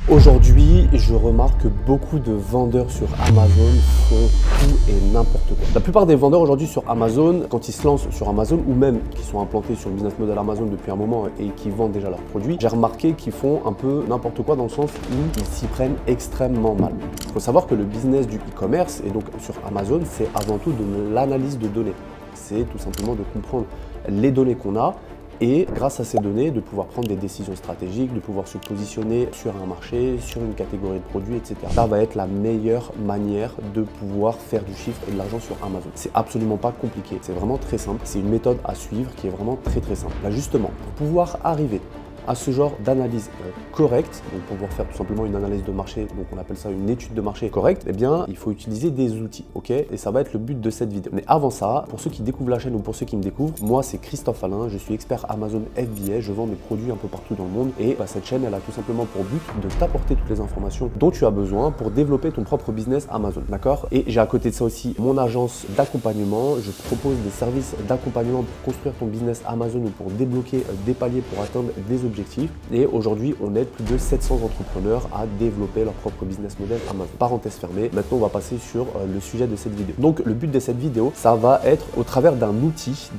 Aujourd'hui, je remarque que beaucoup de vendeurs sur Amazon font tout et n'importe quoi. La plupart des vendeurs aujourd'hui sur Amazon, quand ils se lancent sur Amazon ou même qui sont implantés sur le business model Amazon depuis un moment et qui vendent déjà leurs produits, j'ai remarqué qu'ils font un peu n'importe quoi dans le sens où ils s'y prennent extrêmement mal. Il faut savoir que le business du e-commerce et donc sur Amazon, c'est avant tout de l'analyse de données. C'est tout simplement de comprendre les données qu'on a et grâce à ces données, de pouvoir prendre des décisions stratégiques, de pouvoir se positionner sur un marché, sur une catégorie de produits, etc. Ça va être la meilleure manière de pouvoir faire du chiffre et de l'argent sur Amazon. C'est absolument pas compliqué, c'est vraiment très simple. C'est une méthode à suivre qui est vraiment très simple. Là justement, pour pouvoir arriver à ce genre d'analyse correcte, donc pour pouvoir faire tout simplement une analyse de marché, donc on appelle ça une étude de marché correcte, eh bien il faut utiliser des outils, ok? Et ça va être le but de cette vidéo. Mais avant ça, pour ceux qui découvrent la chaîne ou pour ceux qui me découvrent, moi c'est Christophe Alain, je suis expert Amazon FBA, je vends mes produits un peu partout dans le monde et cette chaîne elle a tout simplement pour but de t'apporter toutes les informations dont tu as besoin pour développer ton propre business Amazon, d'accord? Et j'ai à côté de ça aussi mon agence d'accompagnement, je propose des services d'accompagnement pour construire ton business Amazon ou pour débloquer des paliers pour atteindre des objectifs. Et aujourd'hui, on aide plus de 700 entrepreneurs à développer leur propre business model Amazon. Parenthèse fermée, maintenant on va passer sur le sujet de cette vidéo. Donc le but de cette vidéo, ça va être au travers d'un outil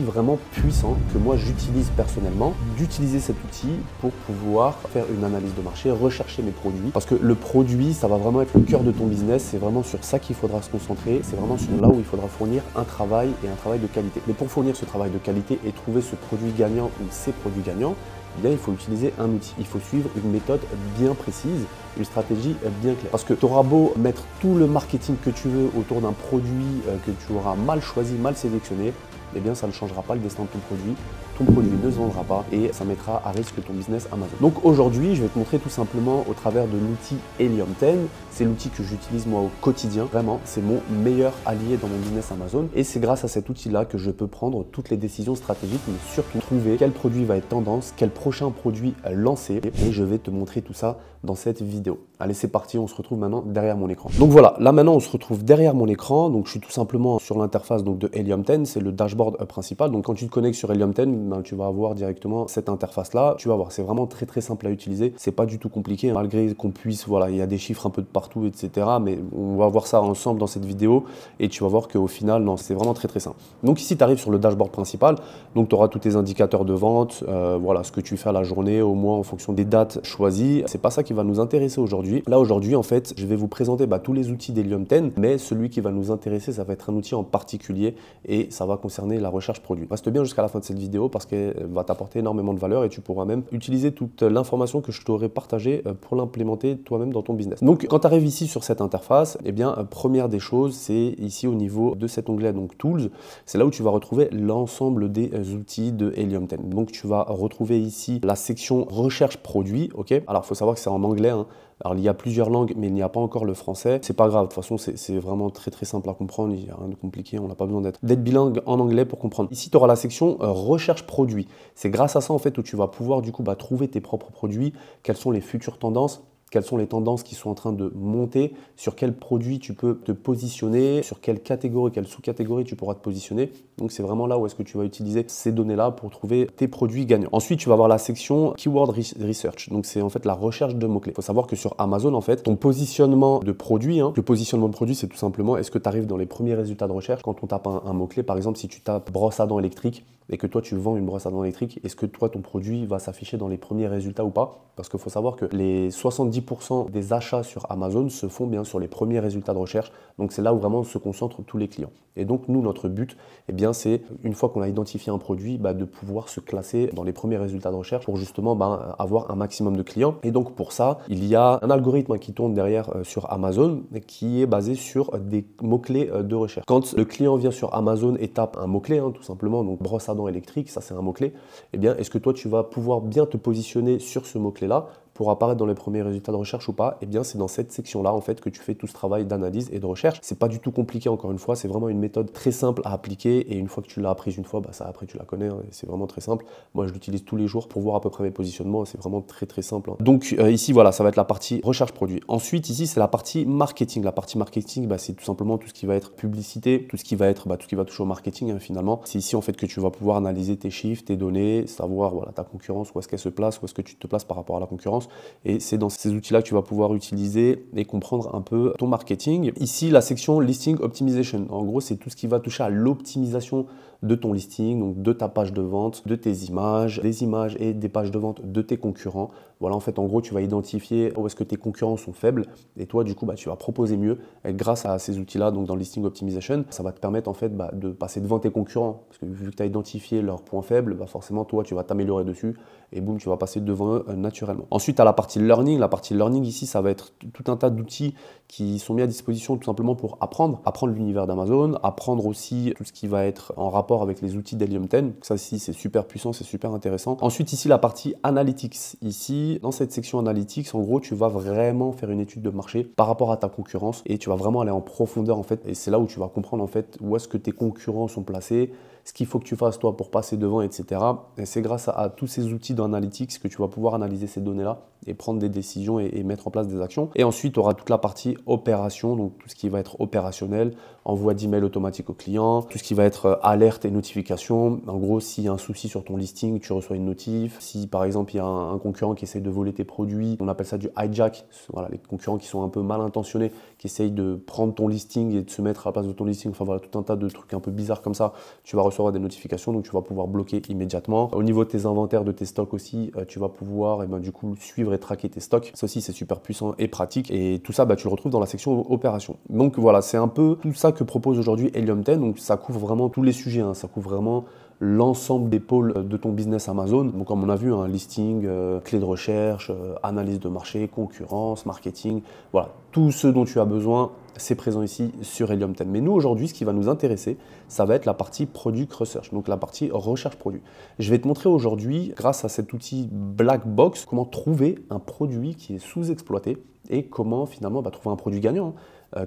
vraiment puissant que moi j'utilise personnellement, d'utiliser cet outil pour pouvoir faire une analyse de marché, rechercher mes produits. Parce que le produit, ça va vraiment être le cœur de ton business, c'est vraiment sur ça qu'il faudra se concentrer, c'est vraiment sur là où il faudra fournir un travail et un travail de qualité. Mais pour fournir ce travail de qualité et trouver ce produit gagnant ou ces produits gagnants, eh bien, il faut utiliser un outil. Il faut suivre une méthode bien précise, une stratégie bien claire. Parce que tu auras beau mettre tout le marketing que tu veux autour d'un produit que tu auras mal choisi, mal sélectionné, eh bien, ça ne changera pas le destin de ton produit. Ton produit ne se vendra pas et ça mettra à risque ton business Amazon. Donc aujourd'hui, je vais te montrer tout simplement au travers de l'outil Helium 10. C'est l'outil que j'utilise moi au quotidien. Vraiment, c'est mon meilleur allié dans mon business Amazon. Et c'est grâce à cet outil-là que je peux prendre toutes les décisions stratégiques, mais surtout trouver quel produit va être tendance, quel prochain produit lancer. Et je vais te montrer tout ça dans cette vidéo. Allez, c'est parti, on se retrouve maintenant derrière mon écran. Donc voilà, là maintenant on se retrouve derrière mon écran. Donc je suis tout simplement sur l'interface de Helium 10, c'est le dashboard principal. Donc quand tu te connectes sur Helium 10, ben, tu vas avoir directement cette interface là. Tu vas voir, c'est vraiment très simple à utiliser. C'est pas du tout compliqué, hein, malgré qu'on puisse, voilà, il y a des chiffres un peu de partout, etc. Mais on va voir ça ensemble dans cette vidéo et tu vas voir qu'au final, non, c'est vraiment très simple. Donc ici, tu arrives sur le dashboard principal. Donc tu auras tous tes indicateurs de vente, voilà, ce que tu fais à la journée, au mois, en fonction des dates choisies. C'est pas ça qui va nous intéresser aujourd'hui. Là aujourd'hui, en fait, je vais vous présenter tous les outils d'Helium 10, mais celui qui va nous intéresser, ça va être un outil en particulier et ça va concerner la recherche produit. Reste bien jusqu'à la fin de cette vidéo parce qu'elle va t'apporter énormément de valeur et tu pourras même utiliser toute l'information que je t'aurai partagée pour l'implémenter toi-même dans ton business. Donc, quand tu arrives ici sur cette interface, eh bien, première des choses, c'est ici au niveau de cet onglet, donc Tools, c'est là où tu vas retrouver l'ensemble des outils de Helium 10. Donc, tu vas retrouver ici la section recherche produit, ok? Alors, il faut savoir que c'est en anglais, hein. Alors, il y a plusieurs langues, mais il n'y a pas encore le français. C'est pas grave, de toute façon, c'est vraiment très simple à comprendre. Il n'y a rien de compliqué, on n'a pas besoin d'être bilingue en anglais pour comprendre. Ici, tu auras la section recherche produit. C'est grâce à ça, en fait, où tu vas pouvoir, du coup, trouver tes propres produits, quelles sont les futures tendances, quelles sont les tendances qui sont en train de monter, sur quel produit tu peux te positionner, sur quelle catégorie, quelle sous-catégorie tu pourras te positionner. Donc c'est vraiment là où est-ce que tu vas utiliser ces données-là pour trouver tes produits gagnants. Ensuite, tu vas avoir la section Keyword Research. Donc c'est en fait la recherche de mots-clés. Il faut savoir que sur Amazon, en fait, ton positionnement de produit, le positionnement de produit, c'est tout simplement est-ce que tu arrives dans les premiers résultats de recherche quand on tape un mot-clé. Par exemple, si tu tapes brosse à dents électrique et que toi tu vends une brosse à dents électrique, est-ce que toi ton produit va s'afficher dans les premiers résultats ou pas? Parce qu'il faut savoir que les 70% des achats sur Amazon se font bien sur les premiers résultats de recherche. Donc c'est là où vraiment se concentrent tous les clients. Et donc nous, notre but, eh bien, c'est une fois qu'on a identifié un produit, de pouvoir se classer dans les premiers résultats de recherche pour justement avoir un maximum de clients. Et donc pour ça, il y a un algorithme qui tourne derrière sur Amazon qui est basé sur des mots-clés de recherche. Quand le client vient sur Amazon et tape un mot-clé, tout simplement, donc brosse à dents électrique, ça c'est un mot-clé, eh bien, est-ce que toi tu vas pouvoir bien te positionner sur ce mot-clé-là pour apparaître dans les premiers résultats de recherche ou pas? Eh bien, c'est dans cette section-là, en fait, que tu fais tout ce travail d'analyse et de recherche. C'est pas du tout compliqué, encore une fois, c'est vraiment une méthode très simple à appliquer et une fois que tu l'as apprise une fois, ça après tu la connais, c'est vraiment très simple. Moi, je l'utilise tous les jours pour voir à peu près mes positionnements, c'est vraiment très simple. Donc ici, voilà, ça va être la partie recherche produit. Ensuite, ici, c'est la partie marketing. La partie marketing, c'est tout simplement tout ce qui va être publicité, tout ce qui va être, tout ce qui va toucher au marketing, finalement. C'est ici, en fait, que tu vas pouvoir analyser tes chiffres, tes données, savoir, voilà, ta concurrence, où est-ce qu'elle se place, où est-ce que tu te places par rapport à la concurrence. concurrence. Et c'est dans ces outils-là que tu vas pouvoir utiliser et comprendre un peu ton marketing. Ici, la section Listing Optimization. En gros, c'est tout ce qui va toucher à l'optimisation de ton listing, donc de ta page de vente, de tes images, des images et des pages de vente de tes concurrents. Voilà, en fait, en gros, tu vas identifier où est-ce que tes concurrents sont faibles et toi, du coup, tu vas proposer mieux. Et grâce à ces outils-là, donc dans Listing Optimization, ça va te permettre en fait de passer devant tes concurrents. Parce que vu que tu as identifié leurs points faibles, forcément, toi, tu vas t'améliorer dessus et boum, tu vas passer devant eux naturellement. Ensuite, à la partie learning. La partie learning ici, ça va être tout un tas d'outils qui sont mis à disposition tout simplement pour apprendre l'univers d'Amazon, apprendre aussi tout ce qui va être en rapport avec les outils d'Helium 10. Ça ici, c'est super puissant, c'est super intéressant. Ensuite, ici, la partie analytics. Ici, dans cette section analytics, en gros, tu vas vraiment faire une étude de marché par rapport à ta concurrence et tu vas vraiment aller en profondeur en fait. Et c'est là où tu vas comprendre en fait où est-ce que tes concurrents sont placés, ce qu'il faut que tu fasses toi pour passer devant, etc. Et c'est grâce à tous ces outils d'analytics que tu vas pouvoir analyser ces données-là et prendre des décisions et mettre en place des actions. Et ensuite, tu auras toute la partie opération, donc tout ce qui va être opérationnel, envoi d'emails automatiques aux clients, tout ce qui va être alerte et notification. En gros, s'il y a un souci sur ton listing, tu reçois une notif. Si par exemple, il y a un concurrent qui essaie de voler tes produits, on appelle ça du hijack. Voilà, les concurrents qui sont un peu mal intentionnés, qui essayent de prendre ton listing et de se mettre à la place de ton listing. Enfin voilà, tout un tas de trucs un peu bizarres comme ça. Tu vas recevoir des notifications, donc tu vas pouvoir bloquer immédiatement. Au niveau de tes inventaires, de tes stocks aussi, tu vas pouvoir du coup suivre et traquer tes stocks. Ça aussi, c'est super puissant et pratique. Et tout ça, tu le retrouves dans la section opération. Donc voilà, c'est un peu tout ça que propose aujourd'hui Helium 10. Donc ça couvre vraiment tous les sujets, hein. Ça couvre vraiment l'ensemble des pôles de ton business Amazon. Donc comme on a vu, listing, clé de recherche, analyse de marché, concurrence, marketing, voilà, tout ce dont tu as besoin, c'est présent ici sur Helium 10. Mais nous aujourd'hui, ce qui va nous intéresser, ça va être la partie Product Research, donc la partie recherche produit. Je vais te montrer aujourd'hui, grâce à cet outil Black Box, comment trouver un produit qui est sous-exploité et comment finalement trouver un produit gagnant,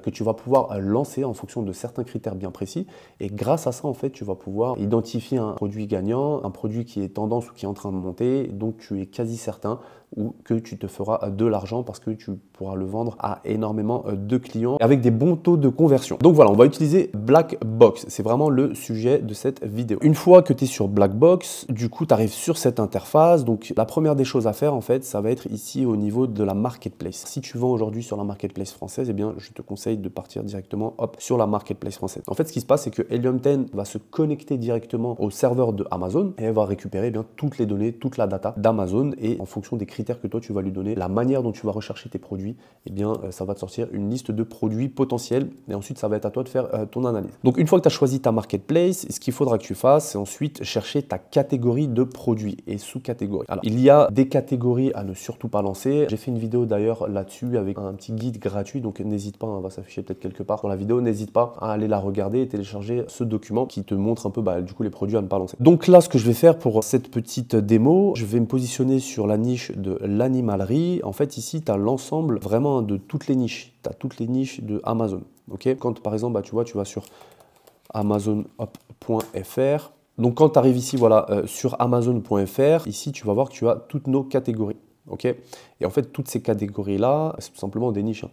que tu vas pouvoir lancer en fonction de certains critères bien précis. Et grâce à ça, en fait, tu vas pouvoir identifier un produit gagnant, un produit qui est tendance ou qui est en train de monter, donc tu es quasi certain ou que tu te feras de l'argent parce que tu pourras le vendre à énormément de clients avec des bons taux de conversion. Donc voilà, on va utiliser Black Box. C'est vraiment le sujet de cette vidéo. Une fois que tu es sur Black Box, du coup, tu arrives sur cette interface. Donc la première des choses à faire, en fait, ça va être ici au niveau de la marketplace. Si tu vends aujourd'hui sur la marketplace française, eh bien, je te conseille de partir directement sur la marketplace française. En fait, ce qui se passe, c'est que Helium 10 va se connecter directement au serveur de Amazon et elle va récupérer toutes les données, toute la data d'Amazon et en fonction des critères que toi tu vas lui donner, la manière dont tu vas rechercher tes produits, eh bien ça va te sortir une liste de produits potentiels et ensuite ça va être à toi de faire ton analyse. Donc une fois que tu as choisi ta marketplace, ce qu'il faudra que tu fasses, c'est ensuite chercher ta catégorie de produits et sous-catégories. Alors il y a des catégories à ne surtout pas lancer. J'ai fait une vidéo d'ailleurs là-dessus avec un petit guide gratuit, donc n'hésite pas, on va s'afficher peut-être quelque part dans la vidéo, n'hésite pas à aller la regarder et télécharger ce document qui te montre un peu du coup les produits à ne pas lancer. Donc là, ce que je vais faire pour cette petite démo, je vais me positionner sur la niche de l'animalerie. En fait, ici, tu as l'ensemble vraiment de toutes les niches. Tu as toutes les niches de Amazon. Okay, quand par exemple, tu vois, tu vas sur amazon.fr. Donc quand tu arrives ici, voilà, sur amazon.fr, ici, tu vas voir que tu as toutes nos catégories. Okay, et en fait, toutes ces catégories-là, c'est tout simplement des niches.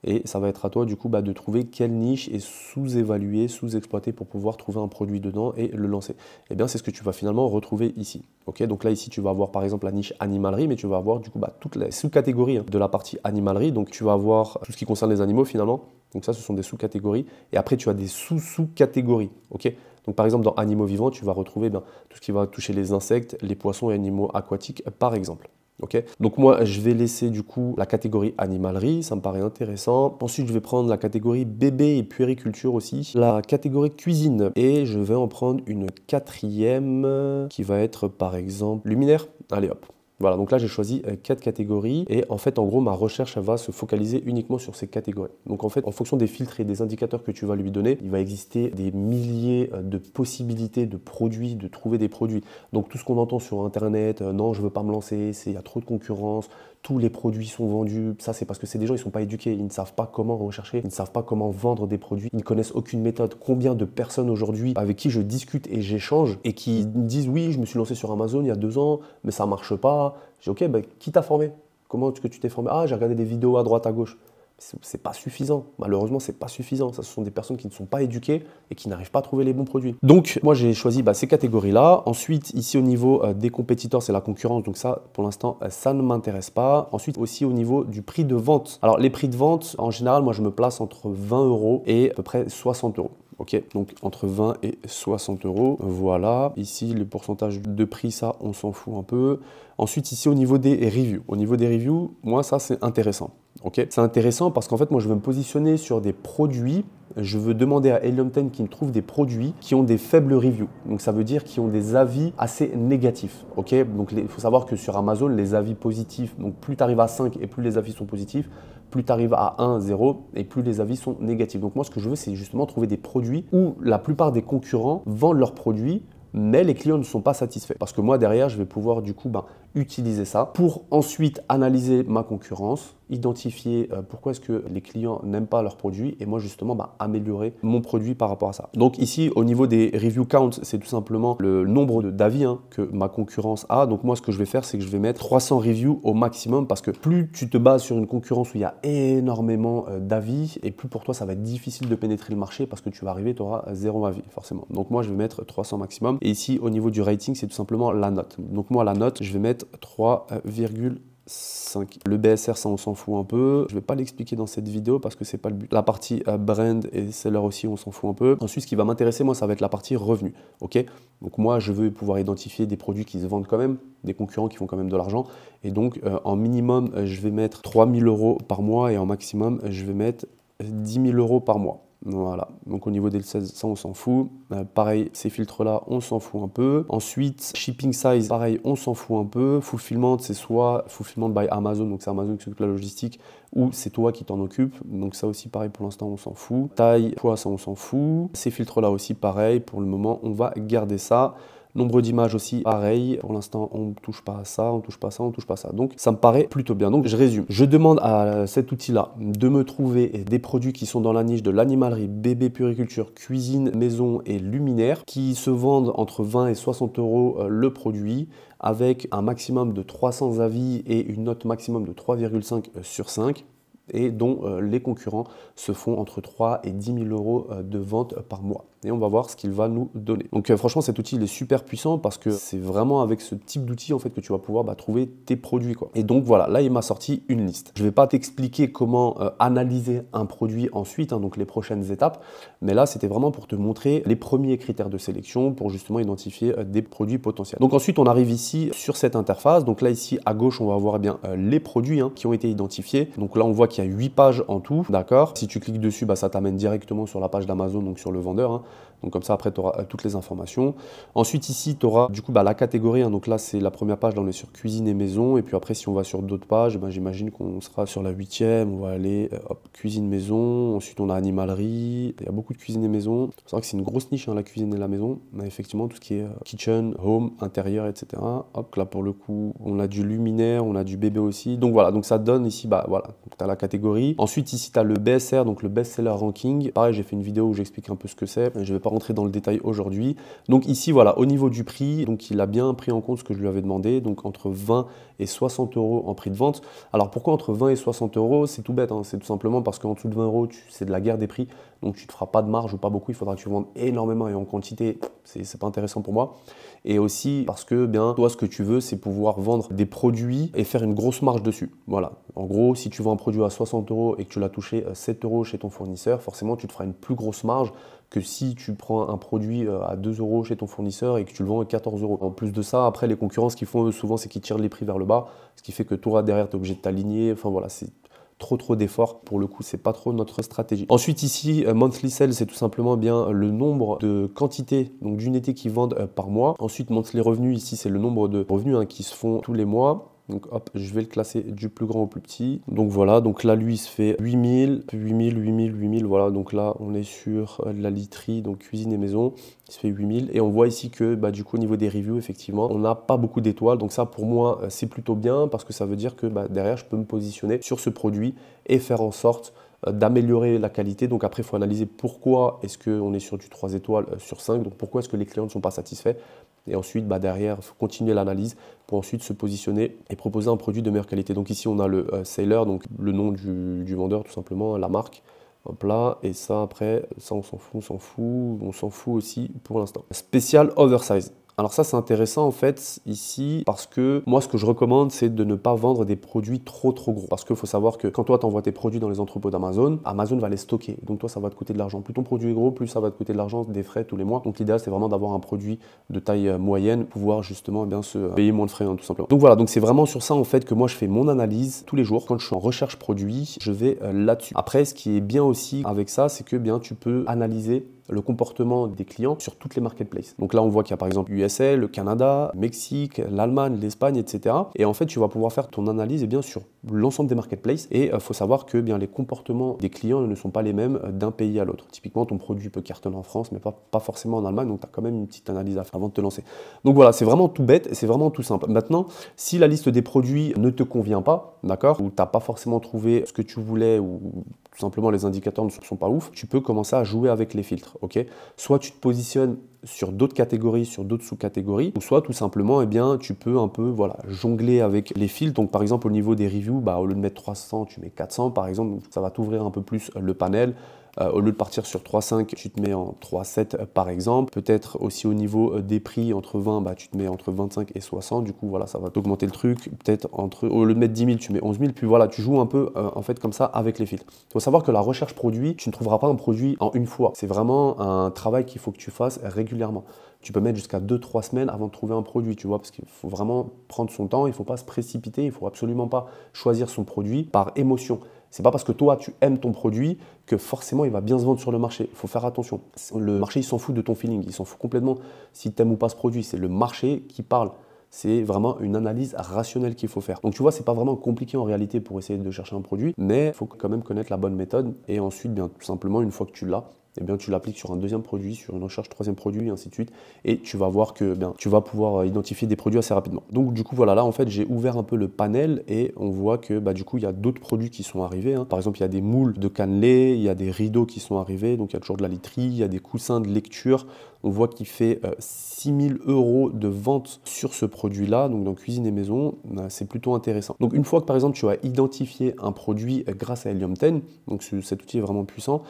Et ça va être à toi du coup de trouver quelle niche est sous-évaluée, sous-exploitée pour pouvoir trouver un produit dedans et le lancer. Et bien c'est ce que tu vas finalement retrouver ici. Okay, donc là ici tu vas avoir par exemple la niche animalerie, mais tu vas avoir du coup toutes les sous-catégories de la partie animalerie. Donc tu vas avoir tout ce qui concerne les animaux finalement. Donc ça ce sont des sous-catégories. Et après tu as des sous-sous-catégories. Okay, donc par exemple dans animaux vivants, tu vas retrouver tout ce qui va toucher les insectes, les poissons et animaux aquatiques par exemple. Okay, donc moi, je vais laisser du coup la catégorie animalerie, ça me paraît intéressant. Ensuite, je vais prendre la catégorie bébé et puériculture aussi, la catégorie cuisine. Et je vais en prendre une quatrième qui va être par exemple luminaire. Allez hop. Voilà, donc là j'ai choisi 4 catégories et en fait en gros ma recherche elle va se focaliser uniquement sur ces catégories. Donc en fait en fonction des filtres et des indicateurs que tu vas lui donner, il va exister des milliers de possibilités de produits, de trouver des produits. Donc tout ce qu'on entend sur internet, non je veux pas me lancer, il y a trop de concurrence, tous les produits sont vendus, ça c'est parce que c'est des gens, ils ne sont pas éduqués, ils ne savent pas comment rechercher, ils ne savent pas comment vendre des produits, ils ne connaissent aucune méthode. Combien de personnes aujourd'hui avec qui je discute et j'échange et qui me disent oui je me suis lancé sur Amazon il y a 2 ans mais ça marche pas. J'ai dit ok, qui t'a formé? Comment est-ce que tu t'es formé? Ah j'ai regardé des vidéos à droite à gauche. c'est pas suffisant. Malheureusement, c'est pas suffisant. Ça, ce sont des personnes qui ne sont pas éduquées et qui n'arrivent pas à trouver les bons produits. Donc, moi, j'ai choisi ces catégories-là. Ensuite, ici, au niveau des compétiteurs, c'est la concurrence. Donc ça, pour l'instant, ça ne m'intéresse pas. Ensuite, aussi au niveau du prix de vente. Alors, les prix de vente, en général, moi, je me place entre 20 € et à peu près 60 €. Ok, donc entre 20 et 60 €. Voilà. Ici, le pourcentage de prix, ça, on s'en fout un peu. Ensuite, ici, au niveau des reviews. Au niveau des reviews, moi, ça, c'est intéressant. Ok, c'est intéressant parce qu'en fait, moi, je veux me positionner sur des produits. Je veux demander à Helium 10 qu'il me trouve des produits qui ont des faibles reviews. Donc, ça veut dire qui ont des avis assez négatifs. Ok, donc il faut savoir que sur Amazon, les avis positifs, donc plus tu arrives à 5 et plus les avis sont positifs, plus tu arrives à 1, 0 et plus les avis sont négatifs. Donc moi, ce que je veux, c'est justement trouver des produits où la plupart des concurrents vendent leurs produits, mais les clients ne sont pas satisfaits. Parce que moi, derrière, je vais pouvoir du coup utiliser ça pour ensuite analyser ma concurrence, identifier pourquoi est-ce que les clients n'aiment pas leurs produits et moi, justement, améliorer mon produit par rapport à ça. Donc ici, au niveau des review counts, c'est tout simplement le nombre d'avis que ma concurrence a. Donc moi, ce que je vais faire, c'est que je vais mettre 300 reviews au maximum parce que plus tu te bases sur une concurrence où il y a énormément d'avis et plus pour toi, ça va être difficile de pénétrer le marché parce que tu vas arriver, tu auras 0 avis forcément. Donc moi, je vais mettre 300 maximum. Et ici, au niveau du rating, c'est tout simplement la note. Donc moi, la note, je vais mettre 3,5. Le BSR, ça, on s'en fout un peu. Je ne vais pas l'expliquer dans cette vidéo parce que c'est pas le but. La partie brand et seller aussi, on s'en fout un peu. Ensuite, ce qui va m'intéresser, moi, ça va être la partie revenu. Ok, donc moi, je veux pouvoir identifier des produits qui se vendent quand même, des concurrents qui font quand même de l'argent. Et donc, en minimum, je vais mettre 3 000 € par mois et en maximum, je vais mettre 10 000 € par mois. Voilà, donc au niveau des 16, ça on s'en fout. Pareil, ces filtres-là, on s'en fout un peu. Ensuite, shipping size, pareil, on s'en fout un peu. Fulfillment, c'est soit fulfillment by Amazon, donc c'est Amazon qui s'occupe de la logistique, ou c'est toi qui t'en occupes. Donc ça aussi, pareil, pour l'instant, on s'en fout. Taille, poids, ça on s'en fout. Ces filtres-là aussi, pareil, pour le moment, on va garder ça. Nombre d'images aussi, pareil. Pour l'instant, on ne touche pas à ça, on ne touche pas à ça, on ne touche pas à ça. Donc, ça me paraît plutôt bien. Donc, je résume. Je demande à cet outil-là de me trouver des produits qui sont dans la niche de l'animalerie, bébé, puriculture, cuisine, maison et luminaire, qui se vendent entre 20 et 60 € le produit, avec un maximum de 300 avis et une note maximum de 3,5 sur 5. Et dont les concurrents se font entre 3 et 10 000 € de vente par mois. Et on va voir ce qu'il va nous donner. Donc franchement, cet outil il est super puissant parce que c'est vraiment avec ce type d'outil en fait que tu vas pouvoir trouver tes produits, quoi. Et donc voilà, là il m'a sorti une liste. Je ne vais pas t'expliquer comment analyser un produit ensuite, donc les prochaines étapes, mais là c'était vraiment pour te montrer les premiers critères de sélection pour justement identifier des produits potentiels. Donc ensuite on arrive ici sur cette interface. Donc là ici à gauche on va voir les produits qui ont été identifiés. Donc là on voit qu'il y a 8 pages en tout, d'accord. Si tu cliques dessus, ça t'amène directement sur la page d'Amazon, donc sur le vendeur. Donc comme ça, après, tu auras toutes les informations. Ensuite, ici, tu auras du coup la catégorie. Donc là, c'est la première page. Là, on est sur cuisine et maison. Et puis après, si on va sur d'autres pages, j'imagine qu'on sera sur la 8e. On va aller cuisine maison. Ensuite, on a animalerie. Il y a beaucoup de cuisine et maison. C'est vrai que c'est une grosse niche, la cuisine et la maison. Mais effectivement, tout ce qui est kitchen, home, intérieur, etc. Hop, là, pour le coup, on a du luminaire, on a du bébé aussi. Donc voilà, donc ça donne ici, voilà, tu as la catégorie. Ensuite, ici, tu as le BSR, donc le Best Seller Ranking. Pareil, j'ai fait une vidéo où j'explique un peu ce que c'est. Je ne vais pas rentrer dans le détail aujourd'hui. Donc ici, voilà, au niveau du prix, donc il a bien pris en compte ce que je lui avais demandé, donc entre 20 et 60 € en prix de vente. Alors pourquoi entre 20 et 60 €? C'est tout bête, c'est tout simplement parce qu'en dessous de 20 €, c'est de la guerre des prix, donc tu ne te feras pas de marge ou pas beaucoup, il faudra que tu vendes énormément et en quantité, c'est pas intéressant pour moi. Et aussi parce que toi, ce que tu veux, c'est pouvoir vendre des produits et faire une grosse marge dessus. Voilà, en gros, si tu vends un produit à 60 € et que tu l'as touché 7 € chez ton fournisseur, forcément, tu te feras une plus grosse marge que si tu prends un produit à 2 € chez ton fournisseur et que tu le vends à 14 €. En plus de ça, après, les concurrents, ce qu'ils font souvent, c'est qu'ils tirent les prix vers le bas, ce qui fait que toi, derrière, tu es obligé de t'aligner. Enfin voilà, c'est trop d'efforts. Pour le coup, c'est pas trop notre stratégie. Ensuite, ici, monthly sales, c'est tout simplement le nombre de quantités, donc d'unités qui vendent par mois. Ensuite, monthly revenus, ici, c'est le nombre de revenus qui se font tous les mois. Donc hop, je vais le classer du plus grand au plus petit. Donc voilà, donc là lui il se fait 8000, 8000, 8000, 8000. Voilà, donc là on est sur la literie, donc cuisine et maison. Il se fait 8000. Et on voit ici que du coup au niveau des reviews, effectivement, on n'a pas beaucoup d'étoiles. Donc ça pour moi c'est plutôt bien parce que ça veut dire que derrière je peux me positionner sur ce produit et faire en sorte d'améliorer la qualité. Donc après, il faut analyser pourquoi est-ce qu'on est sur du 3 étoiles sur 5. Donc pourquoi est-ce que les clients ne sont pas satisfaits. Et ensuite, derrière, il faut continuer l'analyse pour ensuite se positionner et proposer un produit de meilleure qualité. Donc ici, on a le seller, donc le nom du vendeur tout simplement, la marque. Hop là, et ça après, ça on s'en fout aussi pour l'instant. Spécial oversize. Alors ça c'est intéressant en fait ici parce que moi ce que je recommande c'est de ne pas vendre des produits trop gros. Parce qu'il faut savoir que quand toi tu envoies tes produits dans les entrepôts d'Amazon, Amazon va les stocker. Donc toi ça va te coûter de l'argent. Plus ton produit est gros, plus ça va te coûter de l'argent, des frais tous les mois. Donc l'idéal c'est vraiment d'avoir un produit de taille moyenne, pouvoir justement se payer moins de frais tout simplement. Donc voilà, donc c'est vraiment sur ça en fait que moi je fais mon analyse tous les jours. Quand je suis en recherche produit, je vais là-dessus. Après ce qui est bien aussi avec ça, c'est que tu peux analyser le comportement des clients sur toutes les marketplaces. Donc là, on voit qu'il y a par exemple USA, le Canada, Mexique, l'Allemagne, l'Espagne, etc. Et en fait, tu vas pouvoir faire ton analyse sur l'ensemble des marketplaces. Et il faut savoir que les comportements des clients ne sont pas les mêmes d'un pays à l'autre. Typiquement, ton produit peut cartonner en France, mais pas forcément en Allemagne. Donc, tu as quand même une petite analyse à faire avant de te lancer. Donc voilà, c'est vraiment tout bête et c'est vraiment tout simple. Maintenant, si la liste des produits ne te convient pas, d'accord, ou tu n'as pas forcément trouvé ce que tu voulais ou tout simplement les indicateurs ne sont pas ouf, tu peux commencer à jouer avec les filtres. Ok, soit tu te positionnes sur d'autres catégories, sur d'autres sous-catégories, ou soit tout simplement, tu peux un peu jongler avec les filtres. Donc par exemple au niveau des reviews, au lieu de mettre 300, tu mets 400 par exemple, donc ça va t'ouvrir un peu plus le panel. Au lieu de partir sur 3,5, tu te mets en 3,7 par exemple. Peut-être aussi au niveau des prix, entre 20, tu te mets entre 25 et 60. Du coup, voilà, ça va t'augmenter le truc. Peut-être au lieu de mettre 10 000, tu mets 11 000. Puis voilà, tu joues un peu en fait comme ça avec les filtres. Il faut savoir que la recherche produit, tu ne trouveras pas un produit en une fois. C'est vraiment un travail qu'il faut que tu fasses régulièrement. Tu peux mettre jusqu'à 2-3 semaines avant de trouver un produit, tu vois, parce qu'il faut vraiment prendre son temps, il ne faut pas se précipiter, il ne faut absolument pas choisir son produit par émotion. C'est pas parce que toi, tu aimes ton produit que forcément, il va bien se vendre sur le marché. Il faut faire attention. Le marché, il s'en fout de ton feeling. Il s'en fout complètement si tu aimes ou pas ce produit. C'est le marché qui parle. C'est vraiment une analyse rationnelle qu'il faut faire. Donc tu vois, c'est pas vraiment compliqué en réalité pour essayer de chercher un produit, mais il faut quand même connaître la bonne méthode. Et ensuite, tout simplement, une fois que tu l'as, tu l'appliques sur un deuxième produit, sur une recherche troisième produit, et ainsi de suite. Et tu vas voir que tu vas pouvoir identifier des produits assez rapidement. Donc du coup, voilà, là en fait, j'ai ouvert un peu le panel et on voit que du coup, il y a d'autres produits qui sont arrivés. Par exemple, il y a des moules de cannelé, il y a des rideaux qui sont arrivés, donc il y a toujours de la literie, il y a des coussins de lecture. On voit qu'il fait 6 000 € de vente sur ce produit-là, donc dans cuisine et maison, c'est plutôt intéressant. Donc une fois que par exemple tu as identifié un produit grâce à Helium 10, donc cet outil est vraiment puissant,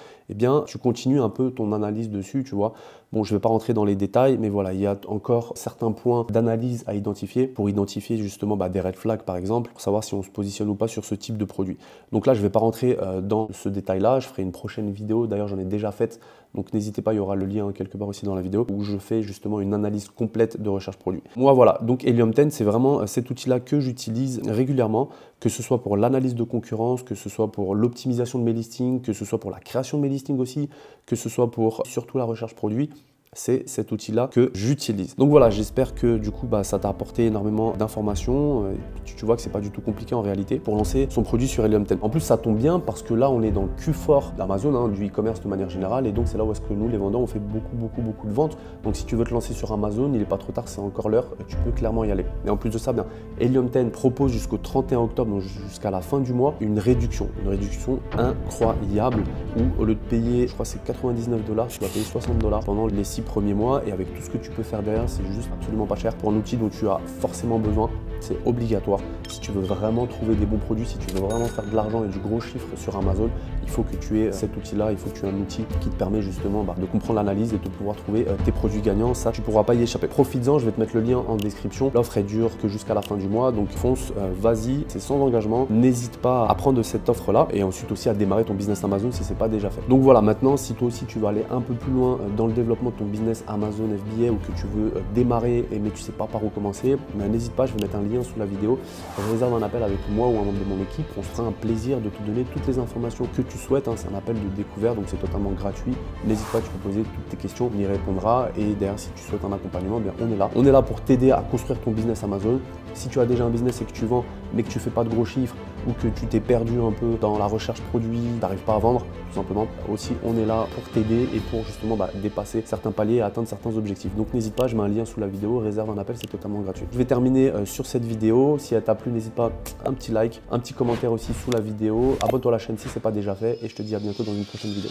tu continues un peu ton analyse dessus, tu vois. Bon, je ne vais pas rentrer dans les détails, mais voilà, il y a encore certains points d'analyse à identifier pour identifier justement des red flags par exemple, pour savoir si on se positionne ou pas sur ce type de produit. Donc là, je ne vais pas rentrer dans ce détail-là, je ferai une prochaine vidéo, d'ailleurs j'en ai déjà faite, donc n'hésitez pas, il y aura le lien quelque part aussi dans la vidéo où je fais justement une analyse complète de recherche produit. Moi voilà, donc Helium 10, c'est vraiment cet outil-là que j'utilise régulièrement, que ce soit pour l'analyse de concurrence, que ce soit pour l'optimisation de mes listings, que ce soit pour la création de mes listings aussi, que ce soit pour surtout la recherche produit. C'est cet outil-là que j'utilise. Donc voilà, j'espère que du coup, ça t'a apporté énormément d'informations. Tu vois que c'est pas du tout compliqué en réalité pour lancer son produit sur Helium 10. En plus, ça tombe bien parce que là, on est dans le cul fort d'Amazon, du e-commerce de manière générale. Et donc, c'est là où est-ce que nous, les vendeurs, on fait beaucoup de ventes. Donc, si tu veux te lancer sur Amazon, il n'est pas trop tard, c'est encore l'heure. Tu peux clairement y aller. Et en plus de ça, Helium 10 propose jusqu'au 31 octobre, donc jusqu'à la fin du mois, une réduction incroyable où au lieu de payer, je crois que c'est 99 $, tu vas payer 60 $ pendant les 6 premiers mois, et avec tout ce que tu peux faire derrière, c'est juste absolument pas cher pour un outil dont tu as forcément besoin. C'est obligatoire. Si tu veux vraiment trouver des bons produits, si tu veux vraiment faire de l'argent et du gros chiffre sur Amazon, il faut que tu aies cet outil-là, il faut que tu aies un outil qui te permet justement de comprendre l'analyse et de pouvoir trouver tes produits gagnants. Ça, tu ne pourras pas y échapper. Profites-en, je vais te mettre le lien en description. L'offre est dure que jusqu'à la fin du mois, donc fonce, vas-y, c'est sans engagement. N'hésite pas à prendre cette offre-là et ensuite aussi à démarrer ton business Amazon si ce n'est pas déjà fait. Donc voilà, maintenant, si toi aussi tu veux aller un peu plus loin dans le développement de ton business Amazon FBA ou que tu veux démarrer mais tu ne sais pas par où commencer, n'hésite pas, je vais mettre un lien sous la vidéo. Réserve un appel avec moi ou un membre de mon équipe. On se fera un plaisir de te donner toutes les informations que tu souhaites. C'est un appel de découverte, donc c'est totalement gratuit. N'hésite pas, tu peux poser toutes tes questions, on y répondra. Et derrière, si tu souhaites un accompagnement, on est là. On est là pour t'aider à construire ton business Amazon. Si tu as déjà un business et que tu vends, mais que tu ne fais pas de gros chiffres ou que tu t'es perdu un peu dans la recherche produit, tu n'arrives pas à vendre, tout simplement, aussi on est là pour t'aider et pour justement dépasser certains paliers et atteindre certains objectifs. Donc n'hésite pas, je mets un lien sous la vidéo, réserve un appel, c'est totalement gratuit. Je vais terminer sur cette vidéo. Si elle t'a plu, n'hésite pas, un petit like, un petit commentaire aussi sous la vidéo. Abonne-toi à la chaîne si ce n'est pas déjà fait et je te dis à bientôt dans une prochaine vidéo.